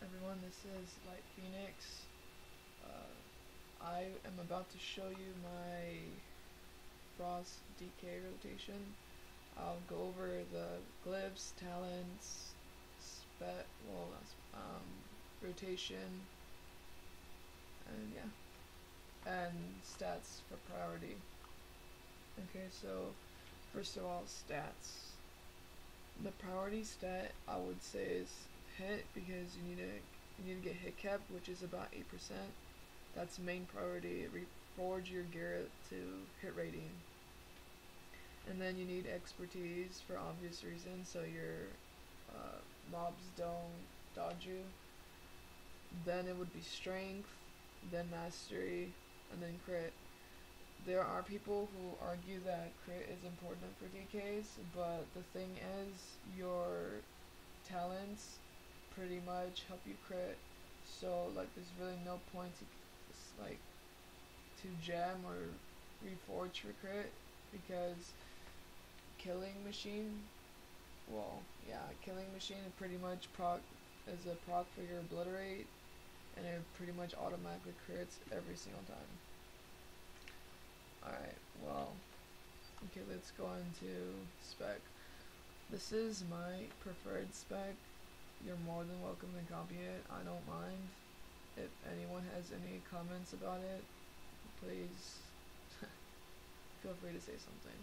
everyone, this is Light Phoenix. I am about to show you my Frost DK rotation. I'll go over the glyphs, talents, rotation, and yeah, and stats for priority. Okay, so first of all, stats. The priority stat I would say is hit, because you need to get hit cap, which is about 8%. That's main priority. Reforge your Garrett to hit rating. And then you need expertise for obvious reasons, so your mobs don't dodge you. Then it would be strength, then mastery, and then crit. There are people who argue that crit is important for DKs, but the thing is, your talents pretty much help you crit. So like, there's really no point to jam or reforge for crit, because killing machine, killing machine is pretty much is a proc for your obliterate, and it pretty much automatically crits every single time. Alright, well, okay, let's go into spec. This is my preferred spec. You're more than welcome to copy it. I don't mind. If anyone has any comments about it, please feel free to say something.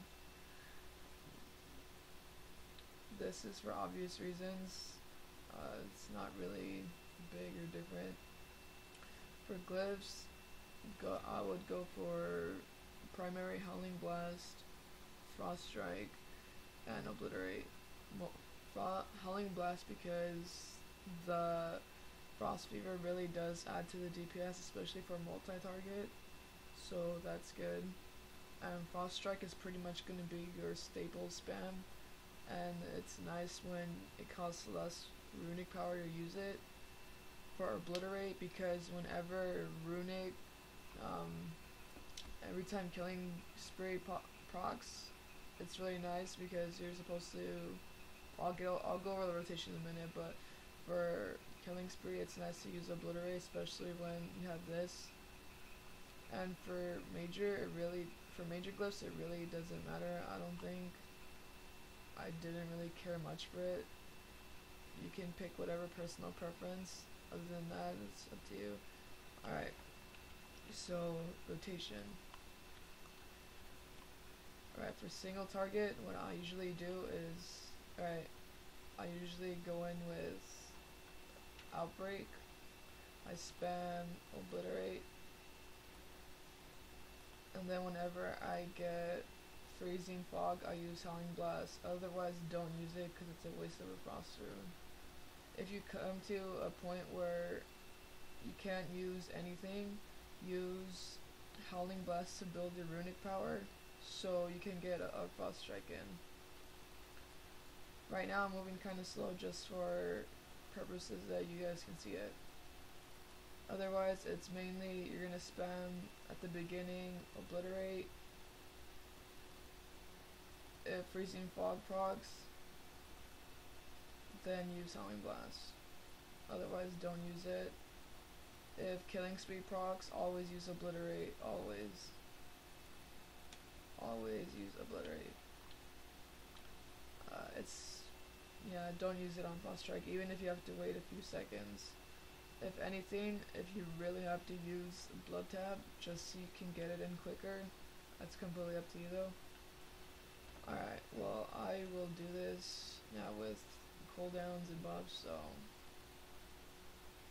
This is for obvious reasons. It's not really big or different. For glyphs, I would go for primary Howling Blast, Frost Strike, and Obliterate. Howling Blast, because the Frost Fever really does add to the DPS, especially for multi-target, so that's good. And Frost Strike is pretty much going to be your staple spam, and it's nice when it costs less runic power to use it. For Obliterate, because whenever runic, every time Killing Spree procs, it's really nice, because you're supposed to, I'll go over the rotation in a minute, but for Killing Spree, it's nice to use Obliterate, especially when you have this. And for major glyphs, it really doesn't matter. I don't think. I didn't really care much for it. You can pick whatever personal preference. Other than that, it's up to you. Alright, so rotation. Alright, for single target, what I usually do is, I usually go in with Outbreak. I spam Obliterate. And then whenever I get Freezing Fog, I use Howling Blast. Otherwise, don't use it, because it's a waste of a Frost Rune. If you come to a point where you can't use anything, use Howling Blast to build your runic power, so you can get a Frost Strike in. Right now I'm moving kind of slow, just for purposes that you guys can see it. Otherwise, it's mainly, you're going to spam at the beginning Obliterate. If Freezing Fog procs, then use Howling Blast. Otherwise, don't use it. If Killing Spree procs, always use Obliterate. Always use Obliterate. Don't use it on Frost Strike, even if you have to wait a few seconds. If anything, if you really have to use Blood Tab, just so you can get it in quicker, that's completely up to you though. Alright, well, I will do this now with cooldowns and buffs, so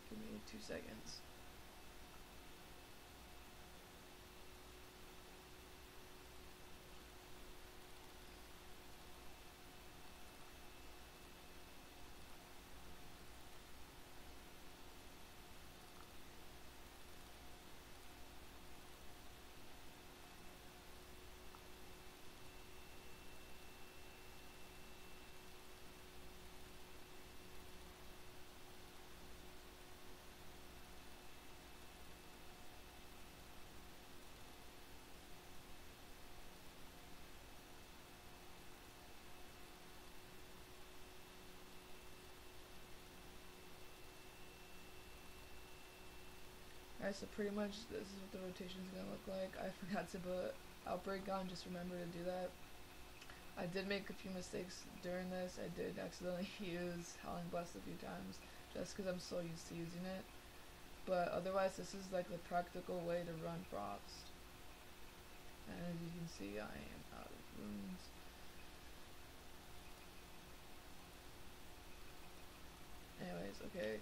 give me 2 seconds. Alright, so pretty much this is what the rotation is gonna look like. I forgot to put Outbreak on, just remember to do that. I did make a few mistakes during this. I did accidentally use Howling Blast a few times, just because I'm so used to using it. But otherwise, this is like the practical way to run Frost. And as you can see, I am out of runes. Anyways, okay.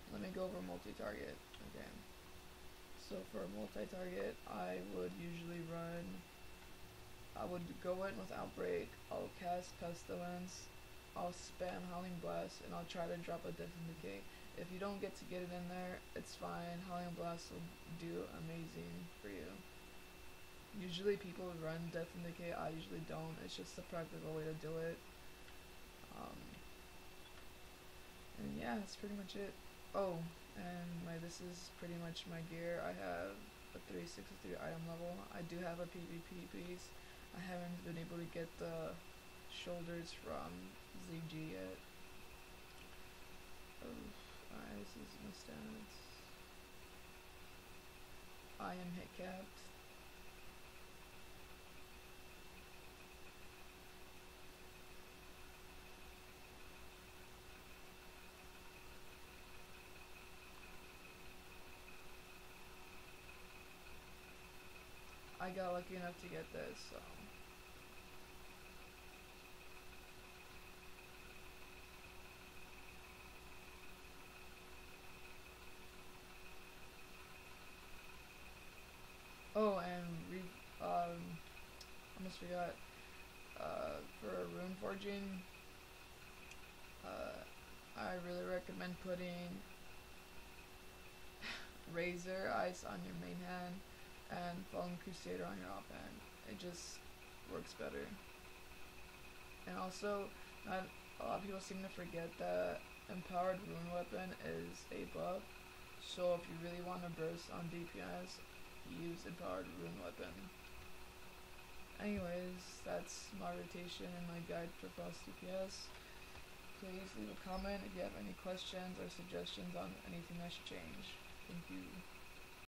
Let me go over multi-target. Okay. So for multi-target, I would go in with Outbreak, I'll cast Pestilence, I'll spam Howling Blast, and I'll try to drop a Death and Decay. If you don't get to get it in there, it's fine. Howling Blast will do amazing for you. Usually people run Death and Decay, I usually don't. It's just a practical way to do it. And yeah, that's pretty much it. Oh, and this is pretty much my gear. I have a 363 item level. I do have a PvP piece. I haven't been able to get the shoulders from ZG yet. Alright, this is my stats. I am hit capped. I got lucky enough to get this, so. Oh, and almost forgot, for rune forging, I really recommend putting Razor Ice on your main hand and Fallen Crusader on your offhand. It just works better. And also, a lot of people seem to forget that Empowered Rune Weapon is a buff, so if you really want to burst on DPS, use Empowered Rune Weapon. Anyways, that's my rotation and my guide for Frost DPS. Please leave a comment if you have any questions or suggestions on anything I should change. Thank you.